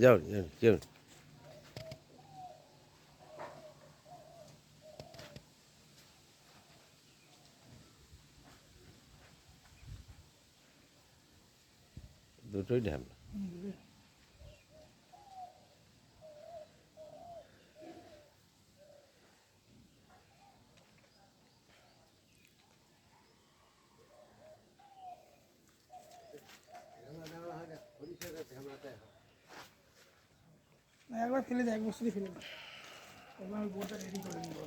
যাও যাও যাও। দুটোই ঢ্যামনা। একবার ফেলে দেয়, এক বছরই ফেলে দেয়। এবার আমি বোর্ডটা রেডি করে নিব।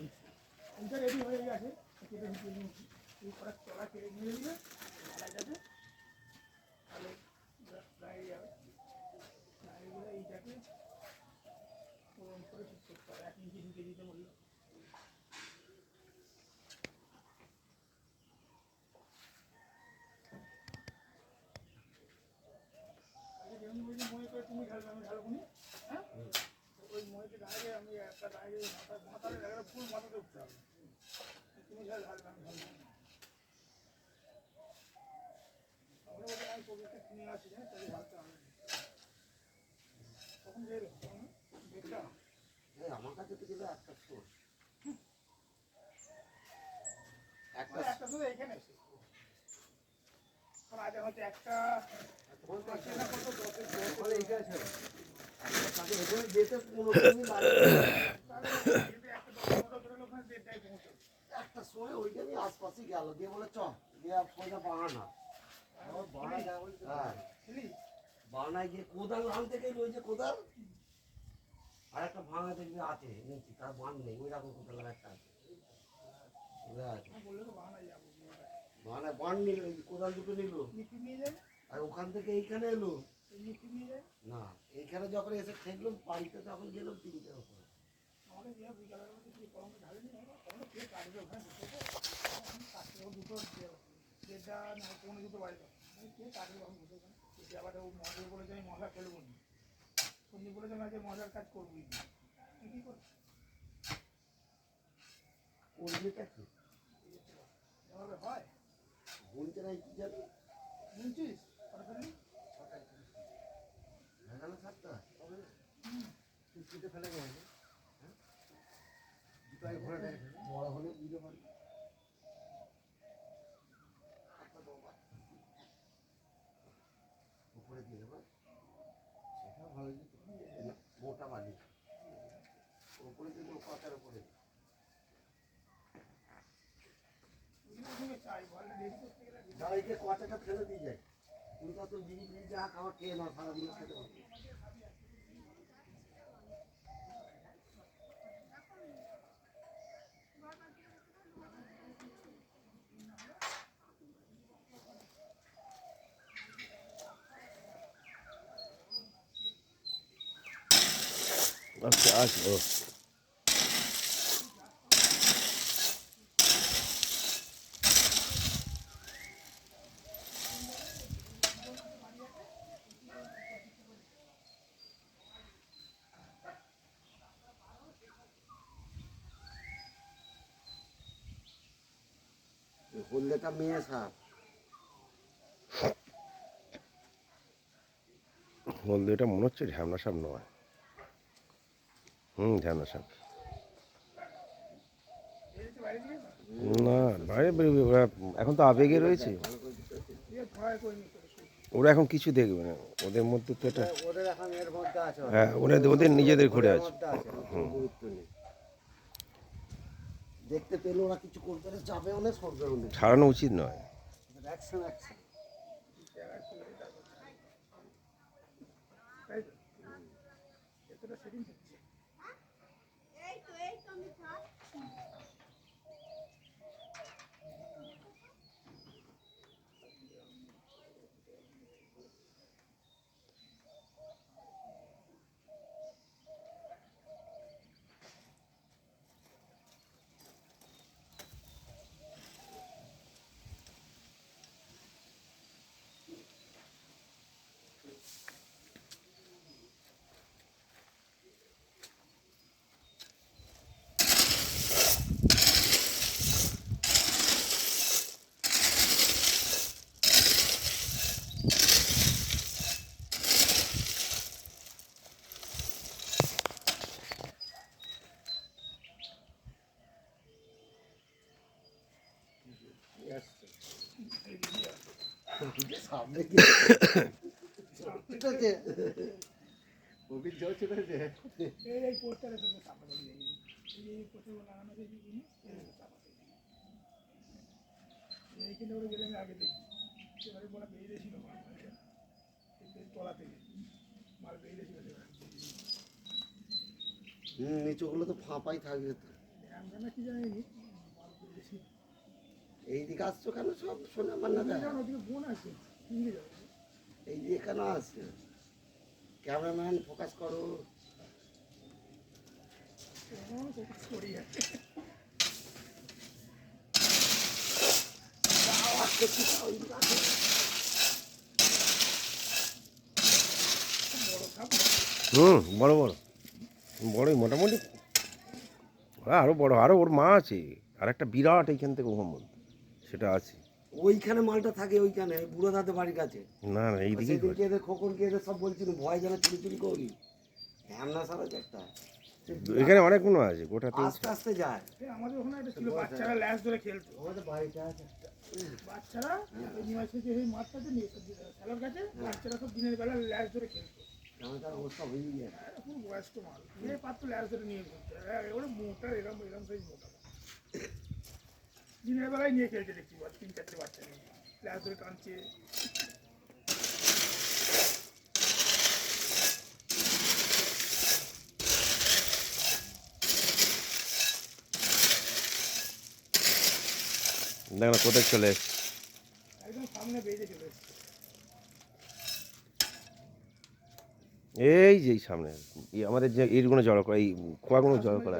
ওইটা রেডি হয়ে গেছে, কেটে ঢুকিয়ে নিয়েছি। এই করার তলা কেটে নিয়ে দিলে ঢালাই যাবে, তাহলে গাড়ি যাবে। গাড়িগুলো এইটাকে ওরম করে ঠিক করতে হবে, 1 ইঞ্চি ঢুকে দিতে বললো। যেমনি বলছি মনে করে তুমি ঢালবে, আমি ঢালবো নি। হ্যাঁ, ওই মহিতে গাড়ি আমি একটা গাড়ি মাথার একটা ফুল মাথাতে উঠতে হবে। তুমি ঢালবে, আমি ঢালবো। আমি প্রজেক্টটা কিনে আসি, জানি তাকে ঢালতে হবে। তখন যে বেটা আমার কাছে তো গেলে একটা সোর্স একটা শুধু এখানে এসে আগে হয়তো একটা যেতে একটা সময় ওইখানে আশপাশে গেল দিয়ে বলে চ দিয়ে পয়সা বাহানা বাহানায় গিয়ে কোদাল আনতে গেলে ওই যে কোদাল আর একটা ভাঙা দেখবি আছে নিচে, তার বান নেই, ওই রকম কোদাল একটা আছে। মানে বান নিল, কোদাল দুটো নিল আর ওখান থেকে এইখানে এলো না, এইখানে যখন এসে ঠেকলাম বাড়িতে তখন গেলাম 3টার উপরে। দুটো যেটা না কোনো দুটো বাড়ি কে কাটবে, আবার মশলা বলেছে আমি মশলা ফেলবো না, তুমি বলেছে না যে মশলার কাজ করবি না, কি করবো করবিটা কি এভাবে হয়? বলতে নাই কি জানি বুঝছিস ভেজানো সারটা কিস্তিতে ফেলে গেছে বড় হলে বুঝতে পারবি। উপরে দিয়ে দেবো, সেটা ভালো যেত মোটা বালি উপরে দিলে পাতার উপরে গাড়িকে কটাটা ফেলে দিয়ে যায়, তুমি তো জিনিস নিয়ে যা খাবার খেয়ে নাও, সারাদিন খেতে পারবে। আচ্ছা আসবো। হলদেটা মেয়ে সাপ, হলদেটা মনে হচ্ছে ঢ্যামনা সাপ নয়। ঢ্যামনা সাপ না, বাইরে বেরোবে ওরা, এখন তো আবেগে রয়েছে, ওরা এখন কিছু দেখবে না, ওদের মধ্যে তো এটা ওদের এখন এর মধ্যে আছে, হ্যাঁ ওদের নিজেদের ঘুরে আছে। গুরুত্ব নেই, দেখতে পেলে ওরা কিছু করতে যাবে অনেক সরবে অনেক, ছাড়ানো উচিত নয়। অ্যাকশন অ্যাকশন সামনে কি এই পোস্টারে তো চাপা দিয়ে দিই। এই পোস্টার লাগানো আছে জিনিস চাপা দিয়ে দিই। এইখানে ওরা গেলে আমি আগে দেখি সেবারে বলা বেরিয়ে ছিল মাল তলা থেকে মাল বেরিয়ে ছিল নিচুগুলো তো ফাঁপাই থাকবে তো। আমরা না কি জানি মাল বেরিয়ে ছিল এইদিকে আসছো কেন সব শোনা আমার না জানো ওদিকে বোন আছে ফিরে যাবে এই দিকে কেন আসছে ক্যামেরাম্যান ফোকাস করো ফোকাস করি আওয়াজ করছি তো, ওইদিকে আসো। বড় খাপ বড় বড় বড়ই মোটামুটি আরও বড় আরও ওর মা আছে আর একটা বিরাট এইখান থেকে মোহাম্মদ সেটা আছে। ওইখানে মালটা থাকে ওইখানে বুড়ো দাদের বাড়ির কাছে না না এইদিকেই সেদিনকে এদের খোকনকে এদের সব বলছিল ভয় যেন চুরি চুরি করি হ্যামনা সারা একটা এখানে অনেকগুলো আছে গোটা আস্তে আস্তে যায় আমাদের ওখানে একটা ছিল বাচ্চারা ল্যাস ধরে খেলতো আমাদের বাড়িটা আছে বাচ্চারা ওই নিমাইছে যে এই মাঠটাতে নিয়ে খেলার কাছে বাচ্চারা সব দিনের বেলা ল্যাস ধরে খেলতো আমার তার অবস্থা হয়ে যায় খুব বয়স্ক মাল নিয়ে পারতো ল্যাস ধরে নিয়ে ঘুরতে ওরা মোটা এরকম এরকম সাইজ মোটা দিনের বেলায় নিয়ে খেলছে দেখছি 3-4টে বাচ্চা নিয়ে ল্যাস ধরে টানছে দেখ না কোথায় চলে এসছে একদম সামনে বেরিয়ে চলে এসছে এই যে এই সামনে আমাদের যে এইগুলো জড়ো করা এই খোয়াগুলো জড়ো করা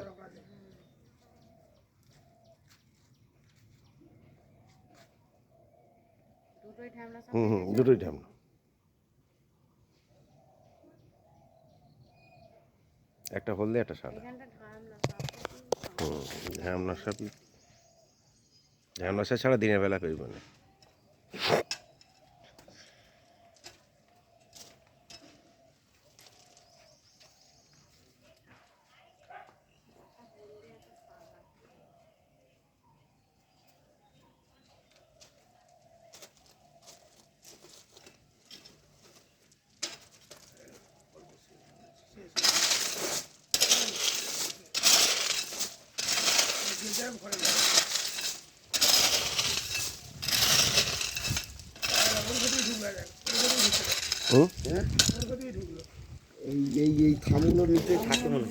দুটোই ঢামনা একটা হলদে একটা সাদা ঢ্যামনা সাপি ঢ্যামনা সাপ ছাড়া দিনের বেলা পেরবে না ঘরে যায় হুম এই এই এই থামগুলোর নিচে থাকে মানে